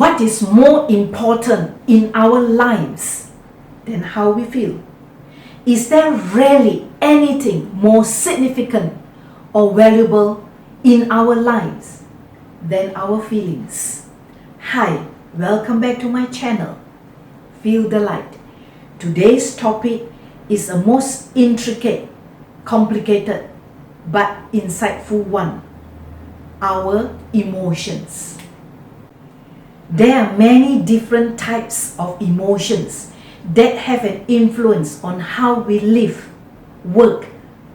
What is more important in our lives than how we feel? Is there really anything more significant or valuable in our lives than our feelings? Hi, welcome back to my channel, Feel the Light. Today's topic is a most intricate, complicated, but insightful one: our emotions. There are many different types of emotions that have an influence on how we live, work,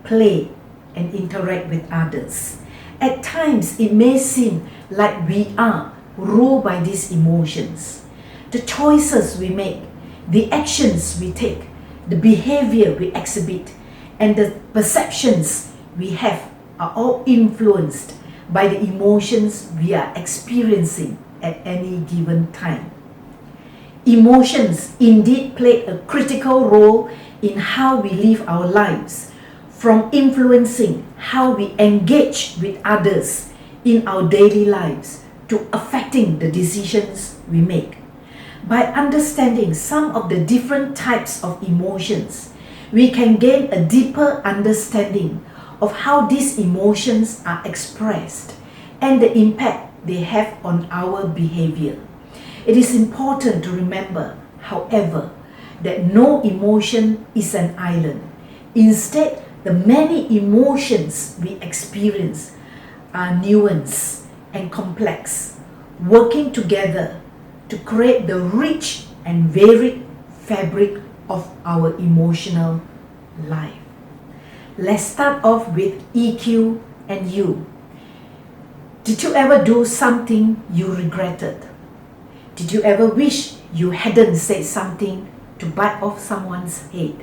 play, and interact with others. At times, it may seem like we are ruled by these emotions. The choices we make, the actions we take, the behavior we exhibit, and the perceptions we have are all influenced by the emotions we are experiencing at any given time. Emotions indeed play a critical role in how we live our lives, from influencing how we engage with others in our daily lives to affecting the decisions we make. By understanding some of the different types of emotions, we can gain a deeper understanding of how these emotions are expressed and the impact they have on our behavior. It is important to remember, however, that no emotion is an island. Instead, the many emotions we experience are nuanced and complex, working together to create the rich and varied fabric of our emotional life. Let's start off with EQ and U. Did you ever do something you regretted? Did you ever wish you hadn't said something to bite off someone's head?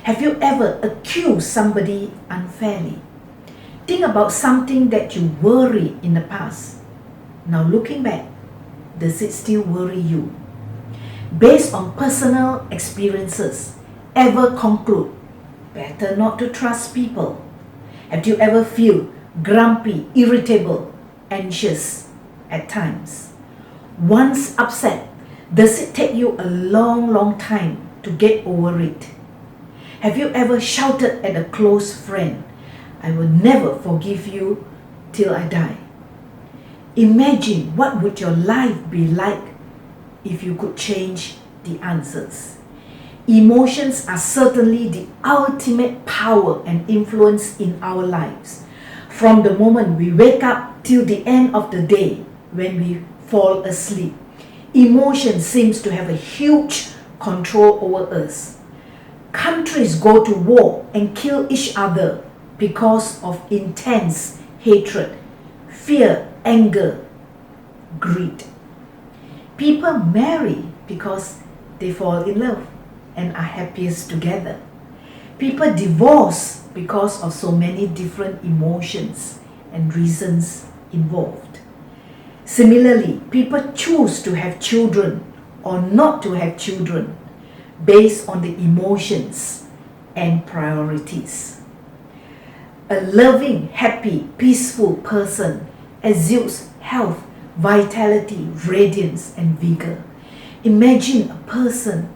Have you ever accused somebody unfairly? Think about something that you worried in the past. Now looking back, does it still worry you? Based on personal experiences, ever conclude better not to trust people? Have you ever feel grumpy, irritable, anxious at times? Once upset, does it take you a long time to get over it? Have you ever shouted at a close friend, "I will never forgive you till I die"? Imagine what would your life be like if you could change the answers. Emotions are certainly the ultimate power and influence in our lives. From the moment we wake up till the end of the day when we fall asleep, emotion seems to have a huge control over us. Countries go to war and kill each other because of intense hatred, fear, anger, greed. People marry because they fall in love and are happiest together. People divorce because of so many different emotions and reasons involved. Similarly, people choose to have children or not to have children based on the emotions and priorities. A loving, happy, peaceful person exudes health, vitality, radiance, and vigor. Imagine a person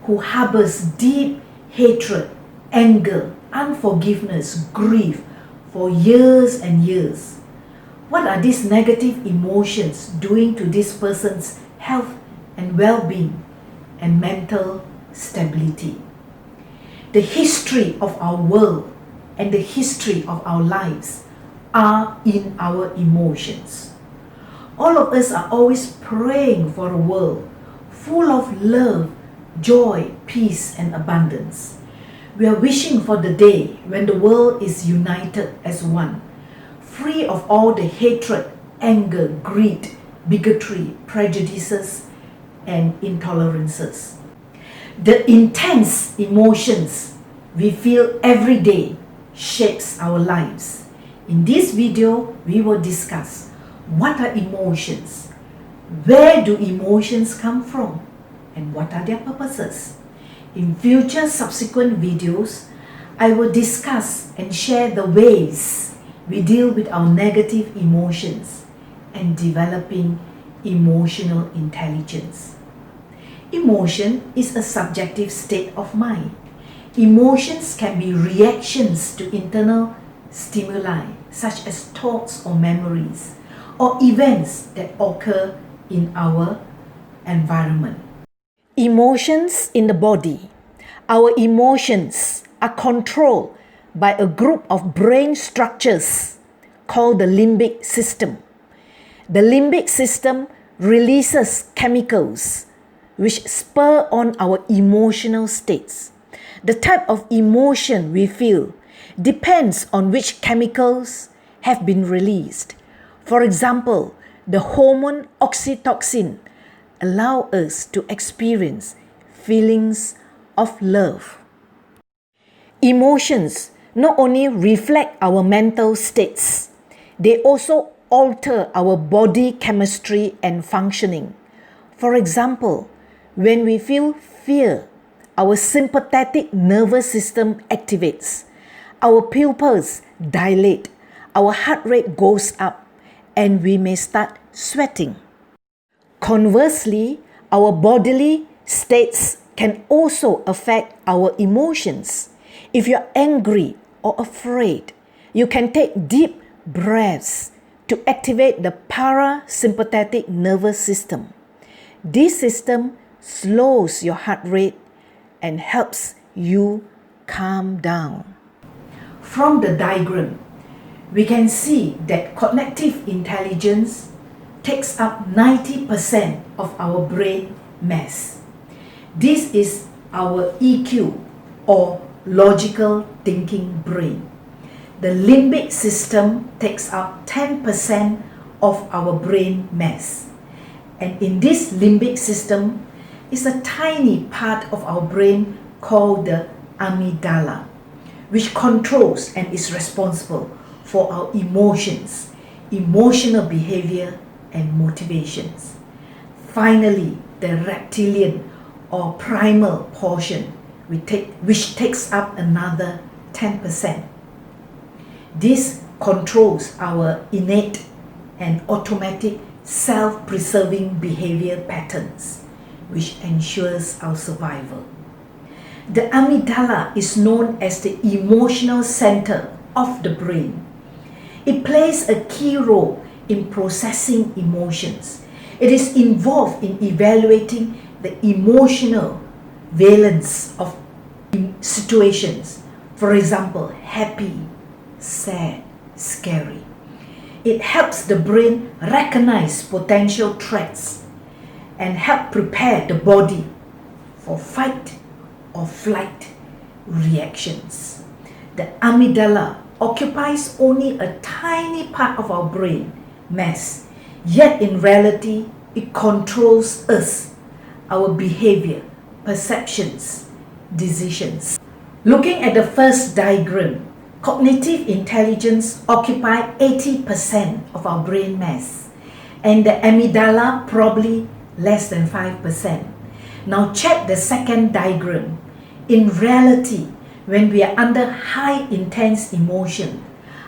who harbors deep hatred, anger, unforgiveness, grief for years and years. What are these negative emotions doing to this person's health and well-being and mental stability? The history of our world and the history of our lives are in our emotions. All of us are always praying for a world full of love, joy, peace, and abundance. We are wishing for the day when the world is united as one, free of all the hatred, anger, greed, bigotry, prejudices, and intolerances. The intense emotions we feel every day shapes our lives. In this video, we will discuss what are emotions, where do emotions come from, and what are their purposes. In future subsequent videos, I will discuss and share the ways we deal with our negative emotions and developing emotional intelligence. Emotion is a subjective state of mind. Emotions can be reactions to internal stimuli, such as thoughts or memories, or events that occur in our environment. Emotions in the body. Our emotions are controlled by a group of brain structures called the limbic system. The limbic system releases chemicals which spur on our emotional states. The type of emotion we feel depends on which chemicals have been released. For example, the hormone oxytocin allows us to experience feelings of love. Emotions not only reflect our mental states, they also alter our body chemistry and functioning. For example, when we feel fear, our sympathetic nervous system activates, our pupils dilate, our heart rate goes up, and we may start sweating. Conversely, our bodily states can also affect our emotions. If you're angry or afraid, you can take deep breaths to activate the parasympathetic nervous system. This system slows your heart rate and helps you calm down. From the diagram, we can see that cognitive intelligence takes up 90% of our brain mass. This is our EQ, or logical thinking brain. The limbic system takes up 10% of our brain mass. And in this limbic system is a tiny part of our brain called the amygdala, which controls and is responsible for our emotions, emotional behavior, and motivations. Finally, the reptilian or primal portion, which takes up another 10%. This controls our innate and automatic self-preserving behavior patterns, which ensures our survival. The amygdala is known as the emotional center of the brain. It plays a key role in processing emotions. It is involved in evaluating the emotional valence of situations. For example, happy, sad, scary. It helps the brain recognize potential threats and help prepare the body for fight or flight reactions. The amygdala occupies only a tiny part of our brain mass, yet in reality it controls us, our behavior, perceptions, decisions. Looking at the first diagram, cognitive intelligence occupies 80% of our brain mass, and the amygdala probably less than 5%. Now check the second diagram. In reality, when we are under high intense emotion,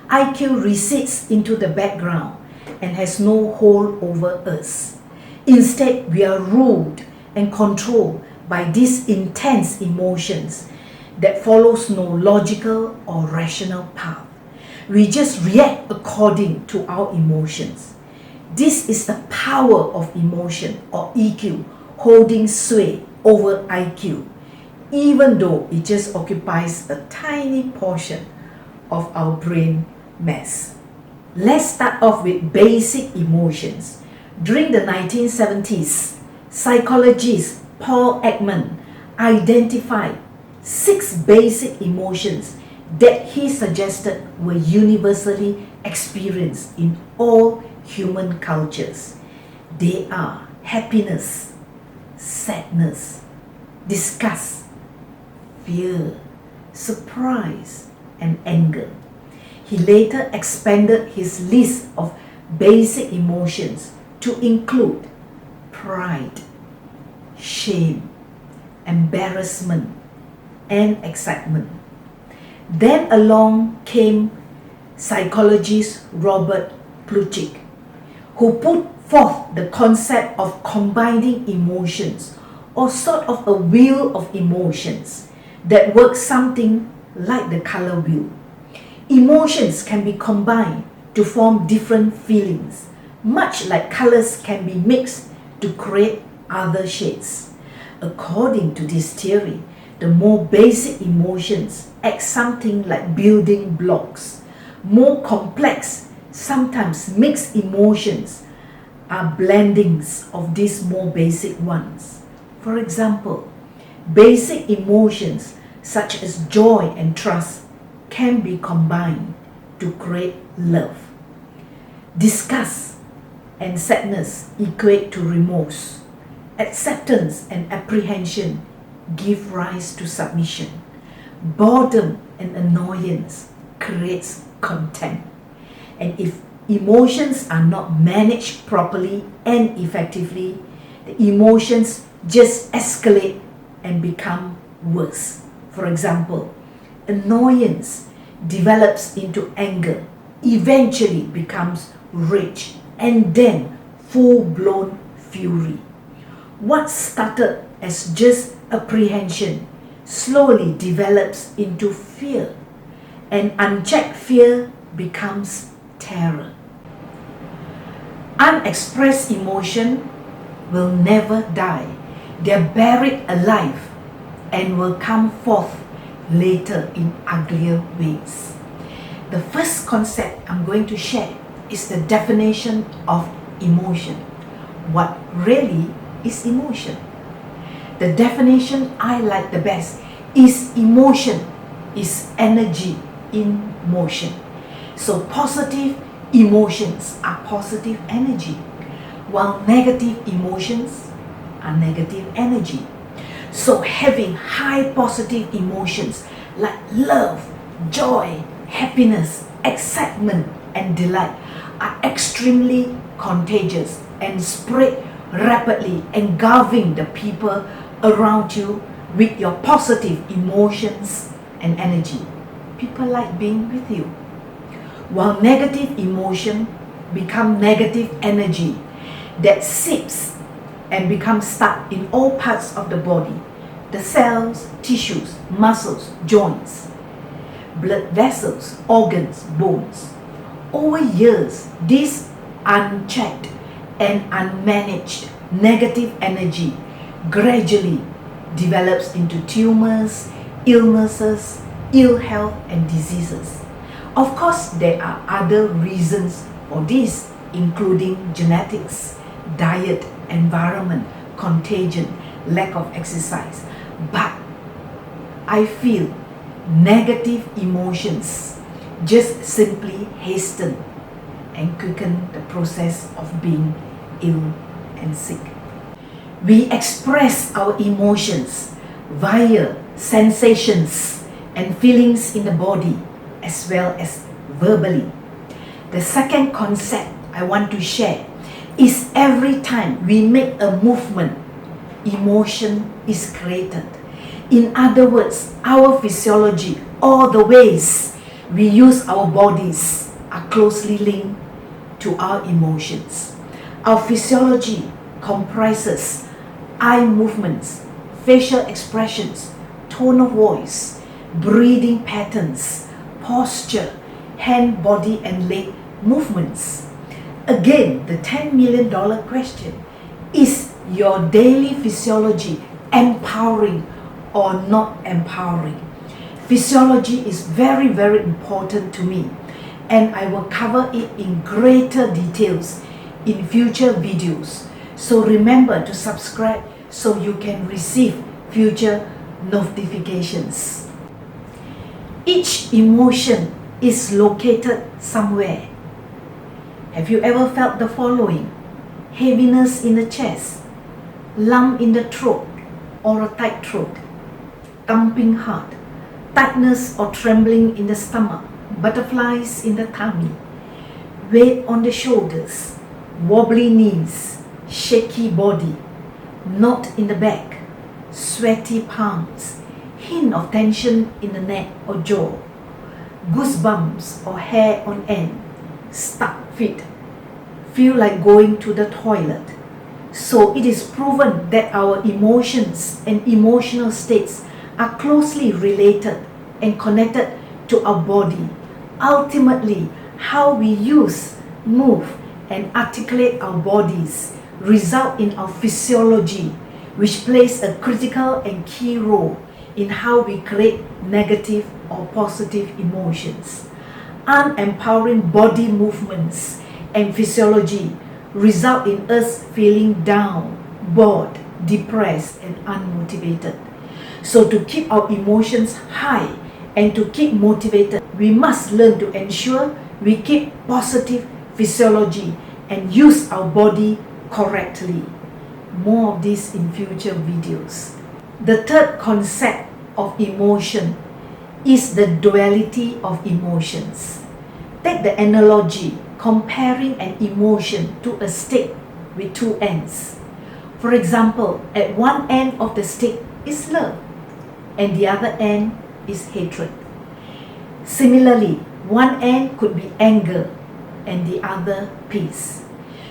IQ recedes into the background and has no hold over us. Instead, we are ruled and controlled by these intense emotions that follows no logical or rational path. We just react according to our emotions. This is the power of emotion, or EQ, holding sway over IQ, even though it just occupies a tiny portion of our brain mass. Let's start off with basic emotions. During the 1970s, psychologist Paul Ekman identified 6 basic emotions that he suggested were universally experienced in all human cultures. They are happiness, sadness, disgust, fear, surprise, and anger. He later expanded his list of basic emotions to include pride, shame, embarrassment, and excitement. Then along came psychologist Robert Plutchik, who put Fourth, the concept of combining emotions, or sort of a wheel of emotions that works something like the color wheel. Emotions can be combined to form different feelings, much like colors can be mixed to create other shades. According to this theory, the more basic emotions act something like building blocks. More complex, sometimes mixed emotions are blendings of these more basic ones. For example, basic emotions such as joy and trust can be combined to create love. Disgust and sadness equate to remorse. Acceptance and apprehension give rise to submission. Boredom and annoyance creates contempt. And if emotions are not managed properly and effectively, the emotions just escalate and become worse. For example, annoyance develops into anger, eventually becomes rage, and then full-blown fury. What started as just apprehension slowly develops into fear, and unchecked fear becomes terror. Unexpressed emotion will never die. They're buried alive and will come forth later in uglier ways. The first concept I'm going to share is the definition of emotion. What really is emotion? The definition I like the best is emotion is energy in motion. So positive emotions are positive energy, while negative emotions are negative energy. So having high positive emotions like love, joy, happiness, excitement, and delight are extremely contagious and spread rapidly, engulfing the people around you with your positive emotions and energy. People like being with you. While negative emotion become negative energy that seeps and becomes stuck in all parts of the body, the cells, tissues, muscles, joints, blood vessels, organs, bones. Over years, this unchecked and unmanaged negative energy gradually develops into tumors, illnesses, ill health, and diseases. Of course, there are other reasons for this, including genetics, diet, environment, contagion, lack of exercise. But I feel negative emotions just simply hasten and quicken the process of being ill and sick. We express our emotions via sensations and feelings in the body as well as verbally. The second concept I want to share is every time we make a movement, emotion is created. In other words, our physiology, all the ways we use our bodies are closely linked to our emotions. Our physiology comprises eye movements, facial expressions, tone of voice, breathing patterns, posture, hand, body, and leg movements. Again, the $10 million question: is your daily physiology empowering or not empowering? Physiology is very, very important to me, and I will cover it in greater details in future videos. So remember to subscribe so you can receive future notifications. Each emotion is located somewhere. Have you ever felt the following? Heaviness in the chest, lump in the throat or a tight throat, thumping heart, tightness or trembling in the stomach, butterflies in the tummy, weight on the shoulders, wobbly knees, shaky body, knot in the back, sweaty palms, hint of tension in the neck or jaw, goosebumps or hair on end, stuck feet, feel like going to the toilet. So it is proven that our emotions and emotional states are closely related and connected to our body. Ultimately, how we use, move, and articulate our bodies result in our physiology, which plays a critical and key role in how we create negative or positive emotions. Unempowering body movements and physiology result in us feeling down, bored, depressed, and unmotivated. So to keep our emotions high and to keep motivated, we must learn to ensure we keep positive physiology and use our body correctly. More of this in future videos. The third concept of emotion is the duality of emotions. Take the analogy comparing an emotion to a stick with two ends. For example, at one end of the stick is love and the other end is hatred. Similarly, one end could be anger and the other peace.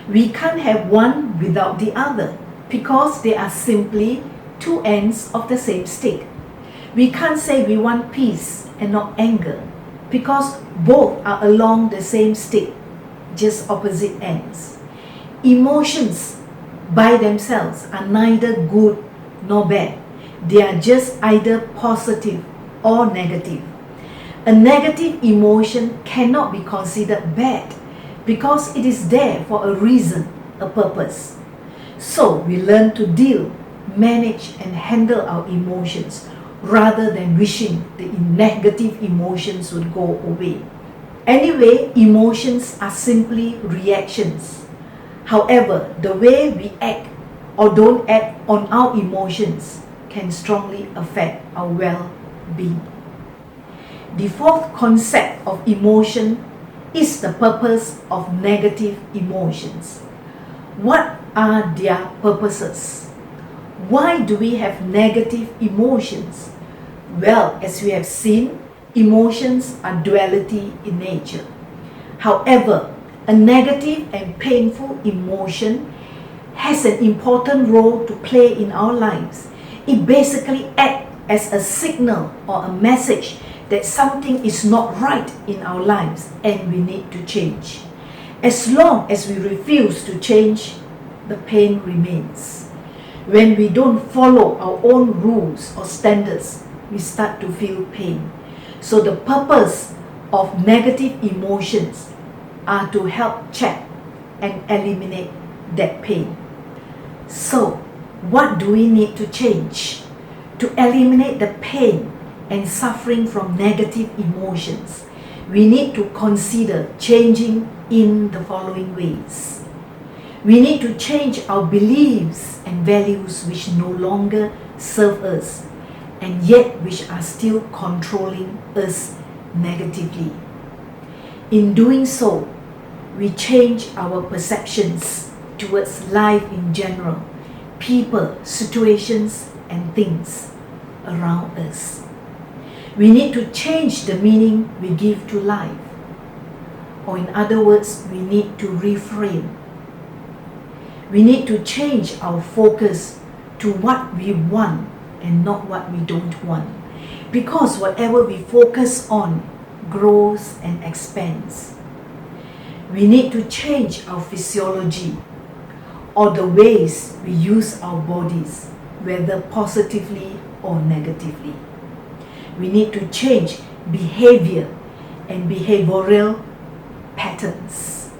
We can't have one without the other because they are simply two ends of the same stick. We can't say we want peace and not anger because both are along the same stick, just opposite ends. Emotions by themselves are neither good nor bad. They are just either positive or negative. A negative emotion cannot be considered bad because it is there for a reason, a purpose. So we learn to deal, manage, and handle our emotions rather than wishing the negative emotions would go away. Anyway, emotions are simply reactions. However, the way we act or don't act on our emotions can strongly affect our well-being. The fourth concept of emotion is the purpose of negative emotions. What are their purposes? Why do we have negative emotions? Well, as we have seen, emotions are duality in nature. However, a negative and painful emotion has an important role to play in our lives. It basically acts as a signal or a message that something is not right in our lives and we need to change. As long as we refuse to change, the pain remains. When we don't follow our own rules or standards, we start to feel pain. So the purpose of negative emotions are to help check and eliminate that pain. So what do we need to change? To eliminate the pain and suffering from negative emotions, we need to consider changing in the following ways. We need to change our beliefs and values which no longer serve us and yet which are still controlling us negatively. In doing so, we change our perceptions towards life in general, people, situations, and things around us. We need to change the meaning we give to life. Or in other words, we need to reframe. We need to change our focus to what we want and not what we don't want. Because whatever we focus on grows and expands. We need to change our physiology or the ways we use our bodies, whether positively or negatively. We need to change behavior and behavioral patterns.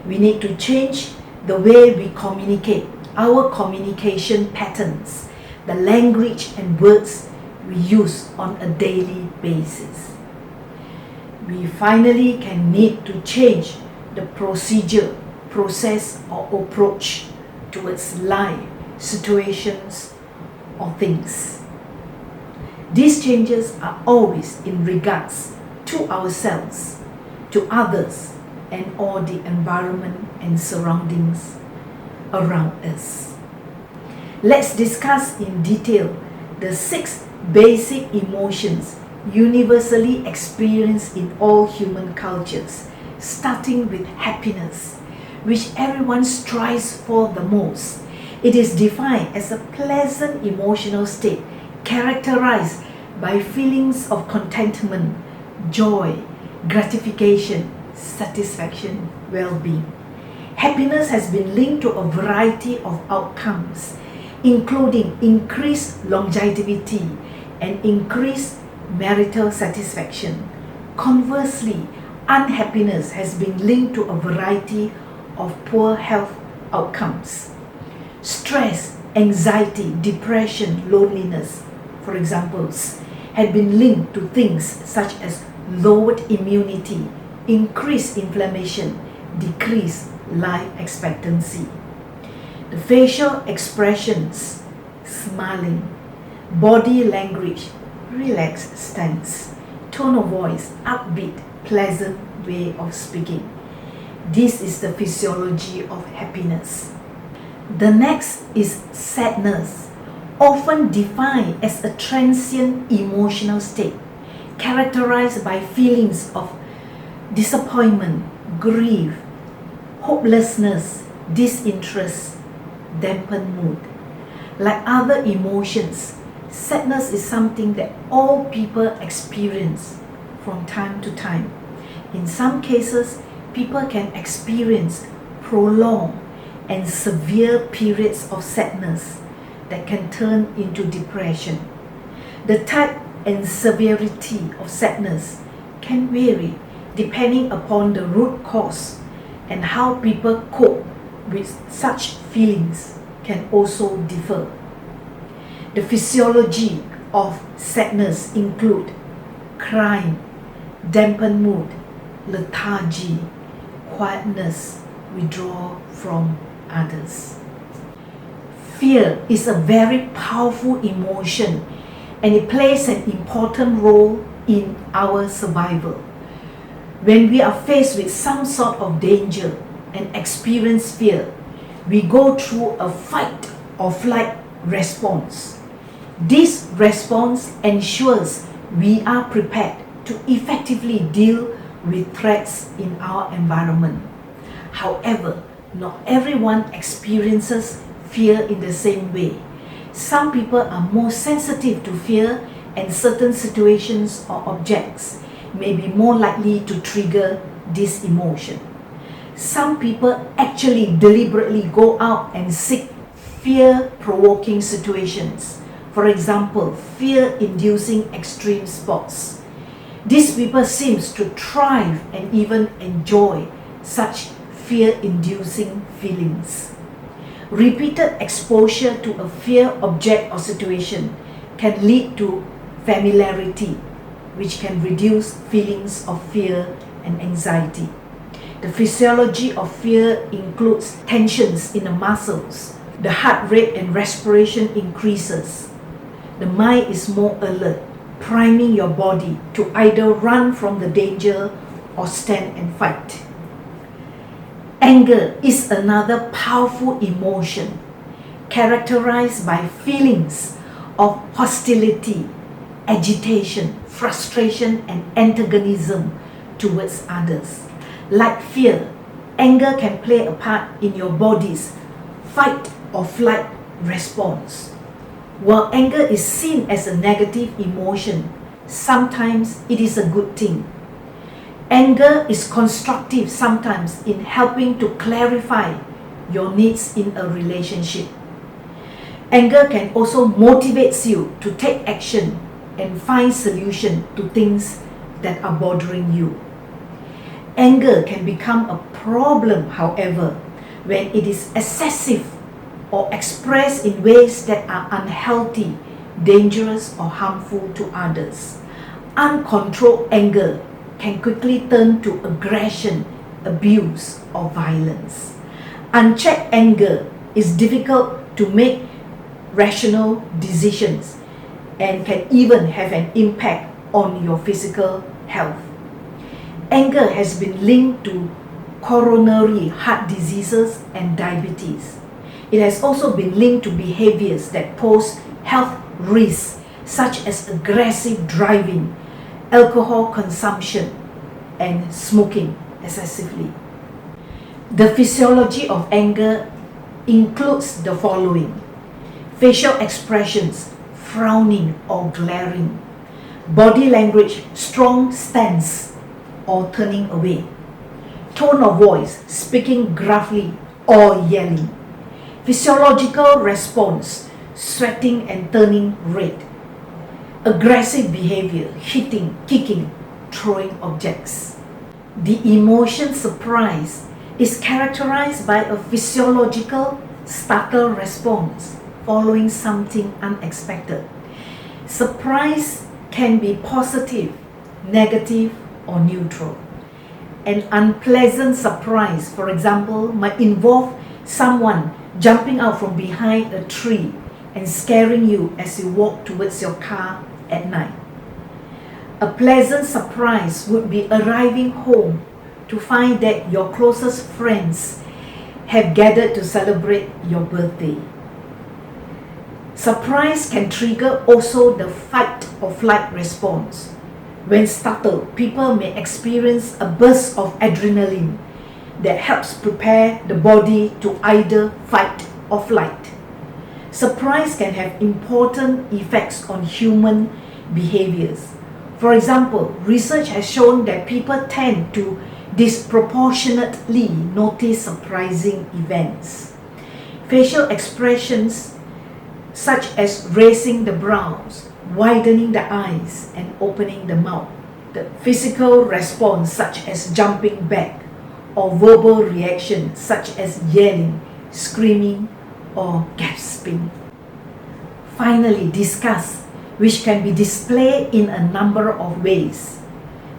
We need to change the way we communicate, our communication patterns, the language and words we use on a daily basis. We finally can need to change the procedure, process or approach towards life, situations or things. These changes are always in regards to ourselves, to others, and all the environment and surroundings around us. Let's discuss in detail the 6 basic emotions universally experienced in all human cultures, starting with happiness, which everyone strives for the most. It is defined as a pleasant emotional state characterized by feelings of contentment, joy, gratification, satisfaction, well-being. Happiness has been linked to a variety of outcomes, including increased longevity and increased marital satisfaction. Conversely, unhappiness has been linked to a variety of poor health outcomes. Stress, anxiety, depression, loneliness, for examples, had been linked to things such as lowered immunity, increased inflammation, decreased life expectancy. The facial expressions, smiling, body language, relaxed stance, tone of voice, upbeat, pleasant way of speaking. This is the physiology of happiness. The next is sadness, often defined as a transient emotional state characterized by feelings of disappointment, grief, hopelessness, disinterest, dampened mood. Like other emotions, sadness is something that all people experience from time to time. In some cases, people can experience prolonged and severe periods of sadness that can turn into depression. The type and severity of sadness can vary depending upon the root cause, and how people cope with such feelings can also differ. The physiology of sadness include crying, dampened mood, lethargy, quietness, withdrawal from others. Fear is a very powerful emotion, and it plays an important role in our survival. When we are faced with some sort of danger and experience fear, we go through a fight or flight response. This response ensures we are prepared to effectively deal with threats in our environment. However, not everyone experiences fear in the same way. Some people are more sensitive to fear, and certain situations or objects may be more likely to trigger this emotion. Some people actually deliberately go out and seek fear-provoking situations. For example, fear-inducing extreme sports. These people seem to thrive and even enjoy such fear-inducing feelings. Repeated exposure to a fear object or situation can lead to familiarity, which can reduce feelings of fear and anxiety. The physiology of fear includes tensions in the muscles. The heart rate and respiration increases. The mind is more alert, priming your body to either run from the danger or stand and fight. Anger is another powerful emotion characterized by feelings of hostility, agitation, frustration, and antagonism towards others. Like fear, anger can play a part in your body's fight or flight response. While anger is seen as a negative emotion, sometimes it is a good thing. Anger is constructive sometimes in helping to clarify your needs in a relationship. Anger can also motivate you to take action and find solutions to things that are bothering you. Anger can become a problem, however, when it is excessive or expressed in ways that are unhealthy, dangerous, or harmful to others. Uncontrolled anger can quickly turn to aggression, abuse, or violence. Unchecked anger is difficult to make rational decisions and can even have an impact on your physical health. Anger has been linked to coronary heart diseases and diabetes. It has also been linked to behaviors that pose health risks, such as aggressive driving, alcohol consumption, and smoking excessively. The physiology of anger includes the following: facial expressions, frowning or glaring; body language, strong stance or turning away; tone of voice, speaking gruffly or yelling; physiological response, sweating and turning red; aggressive behavior, hitting, kicking, throwing objects. The emotion surprise is characterized by a physiological startle response following something unexpected. Surprise can be positive, negative, or neutral. An unpleasant surprise, for example, might involve someone jumping out from behind a tree and scaring you as you walk towards your car at night. A pleasant surprise would be arriving home to find that your closest friends have gathered to celebrate your birthday. Surprise can trigger also the fight or flight response. When startled, people may experience a burst of adrenaline that helps prepare the body to either fight or flight. Surprise can have important effects on human behaviors. For example, research has shown that people tend to disproportionately notice surprising events. Facial expressions such as raising the brows, widening the eyes, and opening the mouth. The physical response such as jumping back, or verbal reaction such as yelling, screaming, or gasping. Finally, disgust, which can be displayed in a number of ways,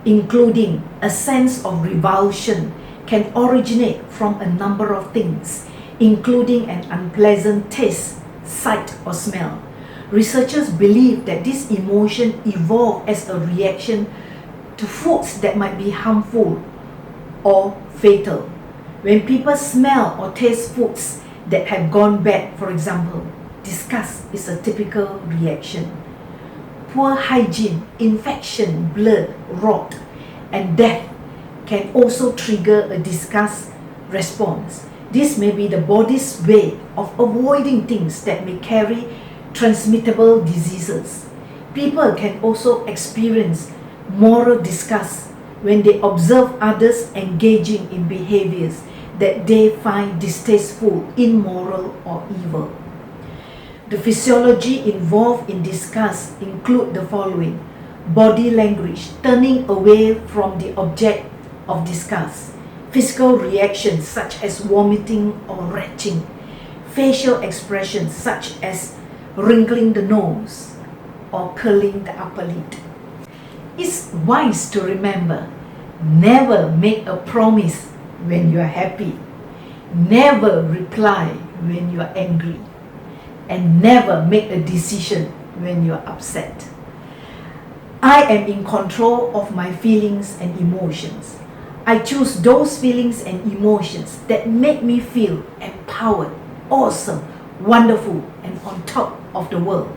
including a sense of revulsion, can originate from a number of things, including an unpleasant taste, sight, or smell. Researchers believe that this emotion evolved as a reaction to foods that might be harmful or fatal. When people smell or taste foods that have gone bad, for example, disgust is a typical reaction. Poor hygiene, infection, blood, rot, and death can also trigger a disgust response. This may be the body's way of avoiding things that may carry transmittable diseases. People can also experience moral disgust when they observe others engaging in behaviors that they find distasteful, immoral, or evil. The physiology involved in disgust include the following: body language, turning away from the object of disgust; physical reactions such as vomiting or retching; facial expressions such as wrinkling the nose or curling the upper lip. It's wise to remember, never make a promise when you are happy, never reply when you are angry, and never make a decision when you are upset. I am in control of my feelings and emotions. I choose those feelings and emotions that make me feel empowered, awesome, wonderful, and on top of the world.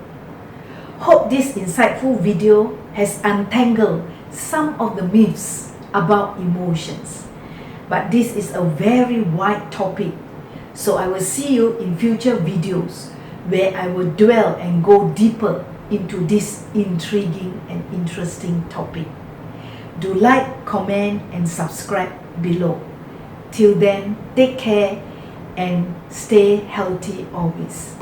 Hope this insightful video has untangled some of the myths about emotions. But this is a very wide topic, so I will see you in future videos where I will dwell and go deeper into this intriguing and interesting topic. Do like, comment, and subscribe below. Till then, take care and stay healthy always.